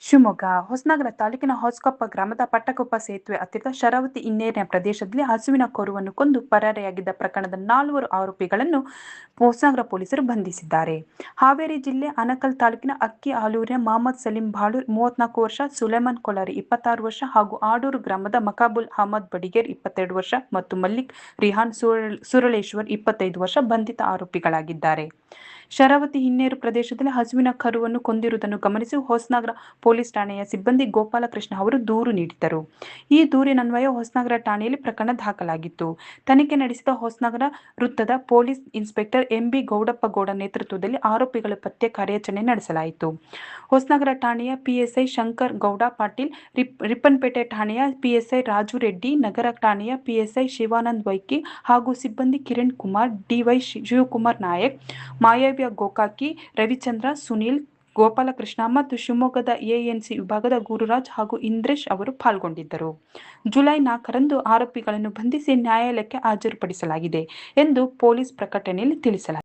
ಶಿವಮೊಗ್ಗ ಹೊಸನಗರ ತಾಲೂಕಿನ ಹೊಸಕೊಪ್ಪ ಗ್ರಾಮದ ಪಟ್ಟಕೊಪ್ಪ ಸೇತುವೆ ಹತ್ತಿರದ ಶರಾವತಿ ಹಿನ್ನೀರಿನ ಪ್ರದೇಶದಲ್ಲಿ ಹಸುವಿನ ಕರುವನ್ನು ಕೊಂದು ಪರಾರಿಯಾಗಿದ್ದ ಪ್ರಕರಣದ 4 ಆರೋಪಿಗಳನ್ನು ಹೊಸನಗರ ಪೊಲೀಸರು ಬಂಧಿಸಿದ್ದಾರೆ. ಹಾವೇರಿ ಜಿಲ್ಲೆ ಆನೇಕಲ್ ತಾಲೂಕಿನ ಅಕ್ಕಿ ಆಲೂರಿನ ಮಹಮ್ಮದ್ ಸಲೀಂ ಬಾಳೂರ್ 34 ವರ್ಷ, ಸುಲೇಮಾನ್ ಕೊಲಾರಿ 26 ವರ್ಷ ಹಾಗೂ ಆಡೂರು ಗ್ರಾಮದ ಮಕಾಬುಲ್ ಅಹಮದ್ ಬಡಿಗೇರ್ 22 ವರ್ಷ ಮತ್ತು ಮಲ್ಲಿಕ್ ರಿಹಾನ್ ಸುರಳೇಶ್ವರ್ 25 ವರ್ಷ ಬಂಧಿತ ಆರೋಪಿಗಳಾಗಿದ್ದಾರೆ. ಶರಾವತಿ ಹಿನ್ನೀರು ಪ್ರದೇಶದಲ್ಲಿ ಹಸುವಿನ ಕರುವನ್ನು ಕೊಂದಿರುವುದನ್ನು ಗಮನಿಸಿ ಹೊಸನಗರ ಪೊಲೀಸ್ ಠಾಣೆಯ ಸಿಬ್ಬಂದಿ ಗೋಪಾಲಕೃಷ್ಣ ಅವರು ದೂರು ನೀಡಿದ್ದರು. ಈ ದೂರಿನನ್ವಯ ಹೊಸನಗರ ಠಾಣೆಯಲ್ಲಿ ಪ್ರಕರಣ ದಾಖಲಾಗಿತ್ತು. ತನಿಖೆ ನಡೆಸಿದ ಹೊಸನಗರ ವೃತ್ತದ ಪೊಲೀಸ್ ಇನ್ಸ್ಪೆಕ್ಟರ್ ಎಂಬಿ ಗೌಡಪ್ಪಗೌಡ ನೇತೃತ್ವದಲ್ಲಿ ಆರೋಪಿಗಳ ಪತ್ತೆ ಕಾರ್ಯಾಚರಣೆ ನಡೆಸಲಾಯಿತು. ಹೊಸನಗರ ಠಾಣೆಯ ಪಿಎಸ್ಐ ಶಂಕರ್ ಗೌಡ ಪಾಟೀಲ್, ರಿಪ್ಪನ್ಪೇಟೆ ಠಾಣೆಯ ಪಿಎಸ್ಐ ರಾಜು ರೆಡ್ಡಿ, ನಗರ ಠಾಣೆಯ ಪಿಎಸ್ಐ ಶಿವಾನಂದ್ ವೈಕಿ ಹಾಗೂ ಸಿಬ್ಬಂದಿ ಕಿರಣ್ ಕುಮಾರ್, ಡಿವೈ ಶಿವಕುಮಾರ್ ನಾಯಕ್, ಮಾಯವ್ಯ ಗೋಕಾಕಿ, ರವಿಚಂದ್ರ, ಸುನೀಲ್, ಗೋಪಾಲಕೃಷ್ಣ ಮತ್ತು ಶಿವಮೊಗ್ಗದ ಎಎನ್ಸಿ ವಿಭಾಗದ ಗುರುರಾಜ್ ಹಾಗೂ ಇಂದ್ರೇಶ್ ಅವರು ಪಾಲ್ಗೊಂಡಿದ್ದರು. ಜುಲೈ 4ರಂದು ಆರೋಪಿಗಳನ್ನು ಬಂಧಿಸಿ ನ್ಯಾಯಾಲಯಕ್ಕೆ ಹಾಜರುಪಡಿಸಲಾಗಿದೆ ಎಂದು ಪೊಲೀಸ್ ಪ್ರಕಟಣೆಯಲ್ಲಿ ತಿಳಿಸಲಾಗಿದೆ.